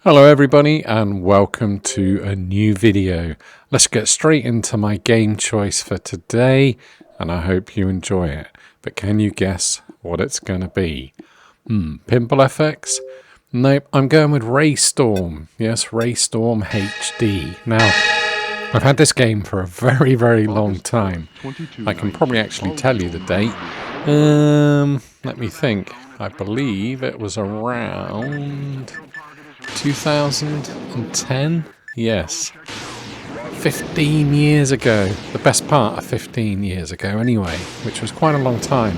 Hello everybody and welcome to a new video. Let's get straight into my game choice for today and I hope you enjoy it. But can you guess what it's going to be? Pimple FX? Nope, I'm going with RayStorm. Yes, RayStorm HD. Now, I've had this game for a very long time. I can probably actually tell you the date. Let me think. I believe it was around 2010? Yes. 15 years ago. The best part of 15 years ago anyway, which was quite a long time.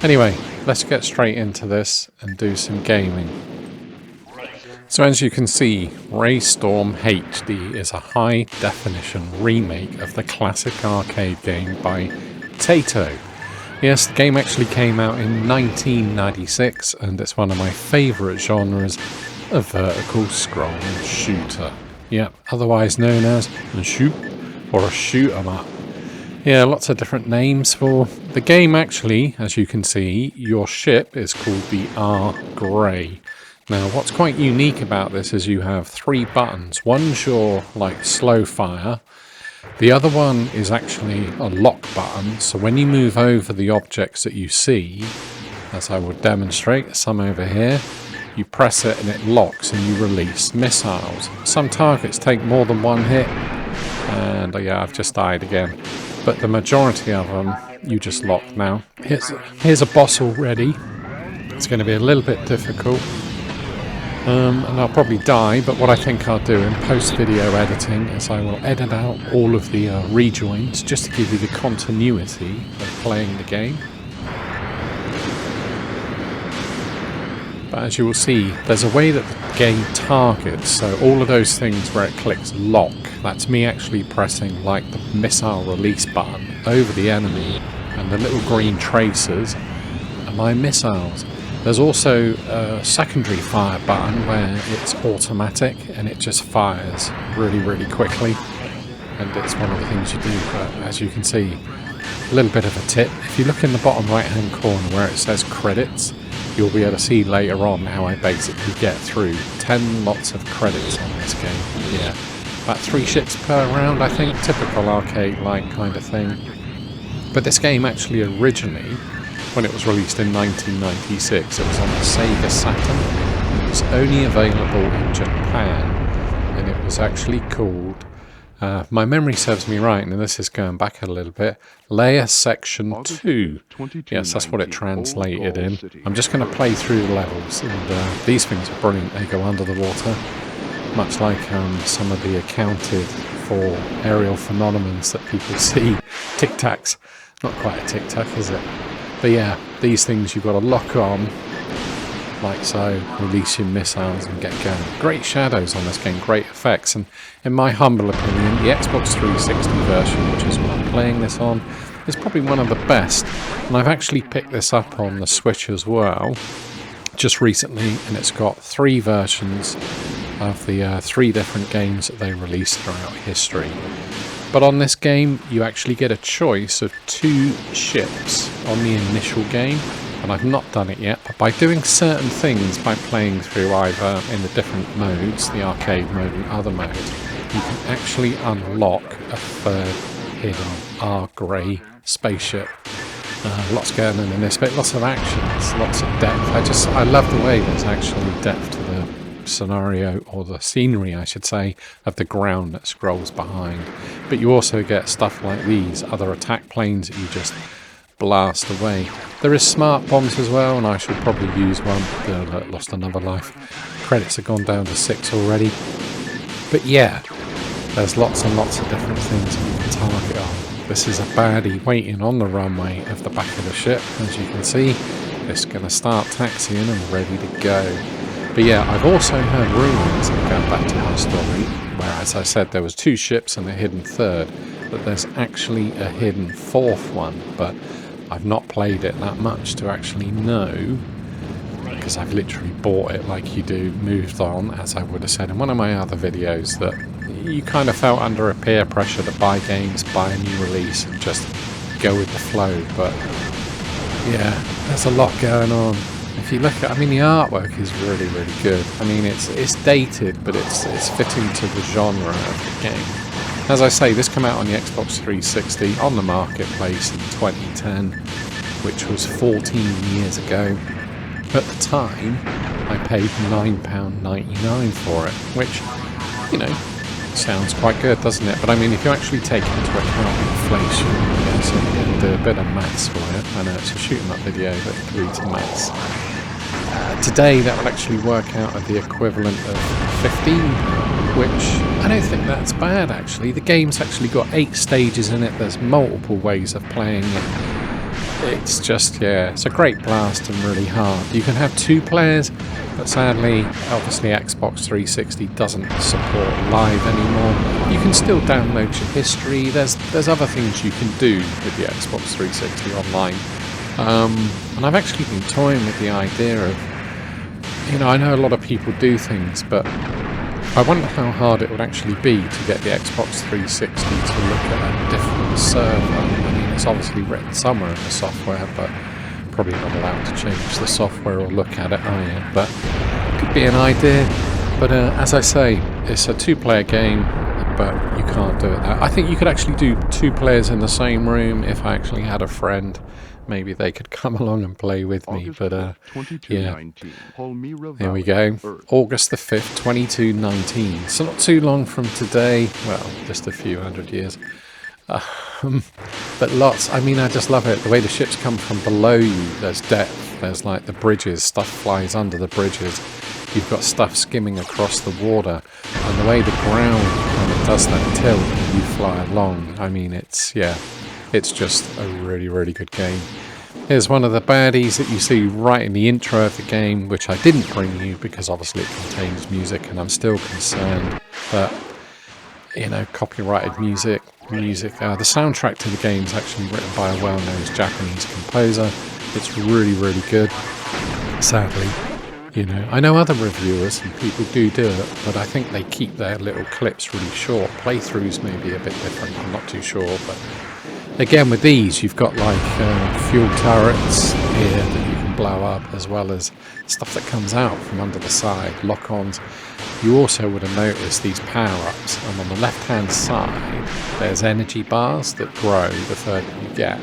Anyway, let's get straight into this and do some gaming. So as you can see, RayStorm HD is a high-definition remake of the classic arcade game by Taito. Yes, the game actually came out in 1996 and it's one of my favourite genres, a vertical scrolling shooter. Yep, otherwise known as a shoot or a shoot 'em up. Yeah, lots of different names for the game actually. As you can see, your ship is called the R. Now, what's quite unique about this is you have three buttons. One's your slow fire. The other one is actually a lock button, so when you move over the objects that you see, as I will demonstrate, some over here, you press it and it locks and you release missiles. Some targets take more than one hit, and yeah, I've just died again. But the majority of them, you just lock now. Here's a boss already. It's going to be a little bit difficult. And I'll probably die, but what I think I'll do in post-video editing is I will edit out all of the rejoins just to give you the continuity of playing the game. But as you will see, there's a way that the game targets, so all of those things where it clicks lock, that's me actually pressing the missile release button over the enemy, and the little green tracers are my missiles. There's also a secondary fire button where it's automatic and it just fires really quickly, and it's one of the things you do. But as you can see, a little bit of a tip, if you look in the bottom right hand corner where it says credits, you'll be able to see later on how I basically get through 10 lots of credits on this game. Yeah, about 3 ships per round I think, typical arcade-like kind of thing. But this game actually originally, when it was released in 1996, it was on the Sega Saturn. It was only available in Japan, and it was actually called, my memory serves me right, and this is going back a little bit, Layer Section 2. Yes, that's what it translated in. I'm just going to play through the levels, and these things are brilliant. They go under the water, much like some of the accounted for aerial phenomenons that people see. Tic-tacs. Not quite a tic-tac, is it? But yeah, these things you've got to lock on, like so, release your missiles and get going. Great shadows on this game, great effects, and in my humble opinion, the Xbox 360 version, which is what I'm playing this on, is probably one of the best. And I've actually picked this up on the Switch as well, just recently, and it's got 3 versions of the 3 different games that they released throughout history. But on this game, you actually get a choice of 2 ships on the initial game, and I've not done it yet, but by doing certain things, by playing through either in the different modes, the arcade mode and other modes, you can actually unlock a 3rd hidden R. spaceship. Lots going on in this bit, lots of actions, lots of depth. I love the way there's actually depth to the scenario, or the scenery I should say, of the ground that scrolls behind. But you also get stuff like these other attack planes that you just blast away. There is smart bombs as well, and I should probably use one. Lost another life. Credits have gone down to 6 already. But yeah, there's lots and lots of different things that you can target on. This is a baddie waiting on the runway of the back of the ship. As you can see, it's going to start taxiing and ready to go. But yeah, I've also heard rumours, going back to my story, where, as I said, there was 2 ships and a hidden 3rd, but there's actually a hidden 4th one, but I've not played it that much to actually know, because I've literally bought it like you do, moved on, as I would have said in one of my other videos, that you kind of felt under a peer pressure to buy games, buy a new release, and just go with the flow. But yeah, there's a lot going on. If if you look at, I mean, the artwork is really, really good. I mean, it's dated, but it's fitting to the genre of the game. As I say, this came out on the Xbox 360 on the marketplace in 2010, which was 14 years ago. At the time, I paid £9.99 for it, which, you know, sounds quite good, doesn't it? But I mean, if you actually take into account inflation, yeah, so you can do a bit of maths for you. I know it's a shoot 'em up video that includes maths. Today, that would actually work out at the equivalent of 15, which I don't think that's bad, actually. The game's actually got 8 stages in it. There's multiple ways of playing it. It's just, yeah, it's a great blast and really hard. You can have 2 players, but sadly, obviously Xbox 360 doesn't support live anymore. You can still download your history. There's other things you can do with the Xbox 360 online. And I've actually been toying with the idea of, you know, I know a lot of people do things, but I wonder how hard it would actually be to get the Xbox 360 to look at a different server. I mean, it's obviously written somewhere in the software, but probably not allowed to change the software or look at it, are you? But it could be an idea. But as I say, it's a 2-player game, but you can't do it that. I think you could actually do 2 players in the same room if I actually had a friend. Maybe they could come along and play with me, but yeah, there we go. August the 5th, 2219. So not too long from today, well, just a few hundred years. But lots, I mean, I just love it. The way the ships come from below you, there's depth, there's like the bridges, stuff flies under the bridges. You've got stuff skimming across the water, and the way the ground kind of does that tilt when you fly along. I mean, it's, yeah, it's just a really, really good game. Here's one of the baddies that you see right in the intro of the game, which I didn't bring you because obviously it contains music, and I'm still concerned that, you know, copyrighted music. The soundtrack to the game is actually written by a well-known Japanese composer. It's really, really good. Sadly, you know, I know other reviewers and people do it, but I think they keep their little clips really short. Playthroughs may be a bit different, I'm not too sure, but again, with these, you've got like fuel turrets here that you can blow up, as well as stuff that comes out from under the side, lock-ons. You also would have noticed these power-ups, and on the left-hand side, there's energy bars that grow the further you get,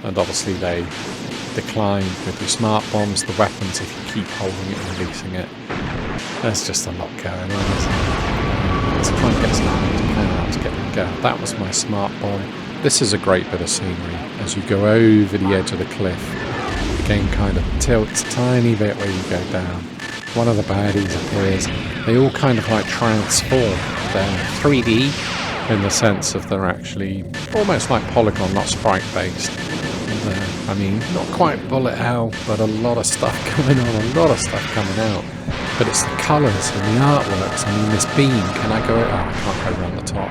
and obviously they decline with your smart bombs, the weapons, if you keep holding it and releasing it. There's just a lot going on, isn't it? Let's try and get some power-ups, get them going. That was my smart bomb. This is a great bit of scenery. As you go over the edge of the cliff, the game kind of tilts a tiny bit where you go down. One of the baddies appears. They all kind of like transform. They're 3D in the sense of they're actually almost like polygon, not sprite based. I mean, not quite bullet hell, but a lot of stuff coming on, out. But it's the colours and the artworks. I mean, this beam, can I go? Oh, I can't go around the top.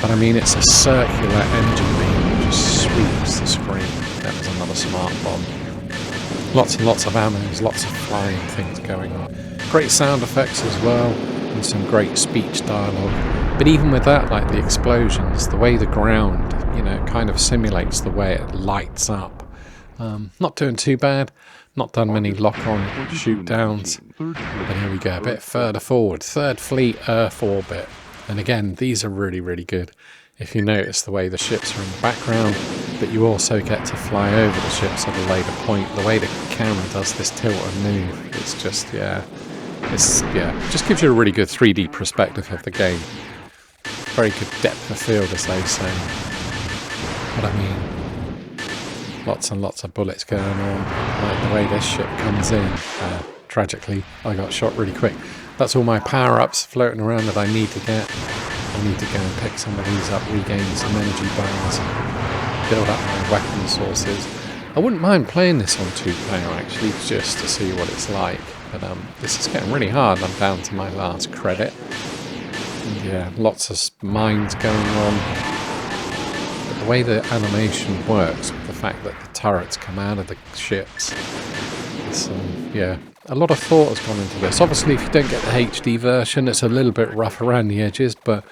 But I mean, it's a circular engine beam that just sweeps the screen. That was another smart bomb. Lots and lots of ammos, lots of flying things going on. Great sound effects as well, and some great speech dialogue. But even with that, like the explosions, the way the ground, you know, kind of simulates the way it lights up. Not doing too bad. Not done many lock-on shoot downs. But here we go, a bit further forward. 3rd Fleet Earth Orbit. And again, these are really, really good. If you notice the way the ships are in the background, but you also get to fly over the ships at a later point. The way the camera does this tilt and move, it's just, just gives you a really good 3D perspective of the game. Very good depth of field, as they say. But I mean, lots and lots of bullets going on. Like the way this ship comes in. Tragically, I got shot really quick. That's all my power-ups floating around that I need to get. I need to go and pick some of these up, regain some energy bars, build up my weapon sources. I wouldn't mind playing this on 2-player actually, just to see what it's like. But this is getting really hard. I'm down to my last credit. And yeah, lots of mines going on. But the way the animation works, with the fact that the turrets come out of the ships, it's, yeah, a lot of thought has gone into this. Obviously, if you don't get the HD version, it's a little bit rough around the edges, but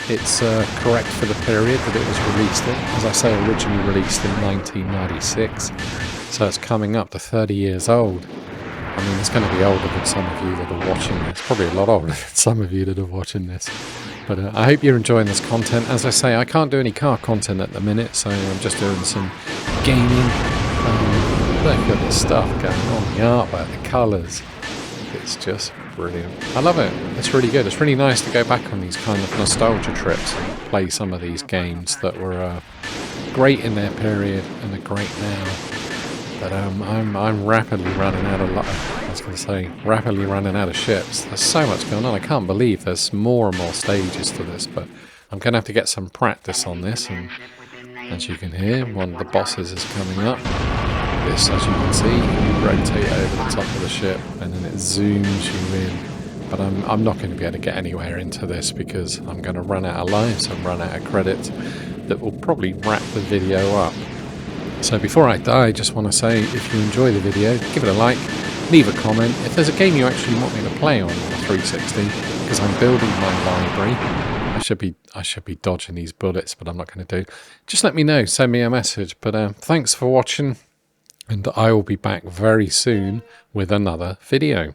it's correct for the period that it was released in. As I say, originally released in 1996, so it's coming up to 30 years old. I mean, it's going to be older than some of you that are watching this. Probably a lot older than some of you that are watching this. But I hope you're enjoying this content. As I say, I can't do any car content at the minute, so I'm just doing some gaming. Look at the stuff going on, the artwork, the colours. It's just brilliant. I love it. It's really good. It's really nice to go back on these kind of nostalgia trips and play some of these games that were great in their period and are great now. But I'm rapidly running out of rapidly running out of ships. There's so much going on. I can't believe there's more and more stages to this, but I'm going to have to get some practice on this. And as you can hear, one of the bosses is coming up. This, as you can see, you rotate over the top of the ship and then it zooms you in. But I'm not going to be able to get anywhere into this because I'm going to run out of lives and run out of credits that will probably wrap the video up. So before I die, I just want to say, if you enjoy the video, give it a like, leave a comment. If there's a game you actually want me to play on the 360, because I'm building my library, I should be dodging these bullets, but I'm not going to do. Just let me know, send me a message. But thanks for watching, and I will be back very soon with another video.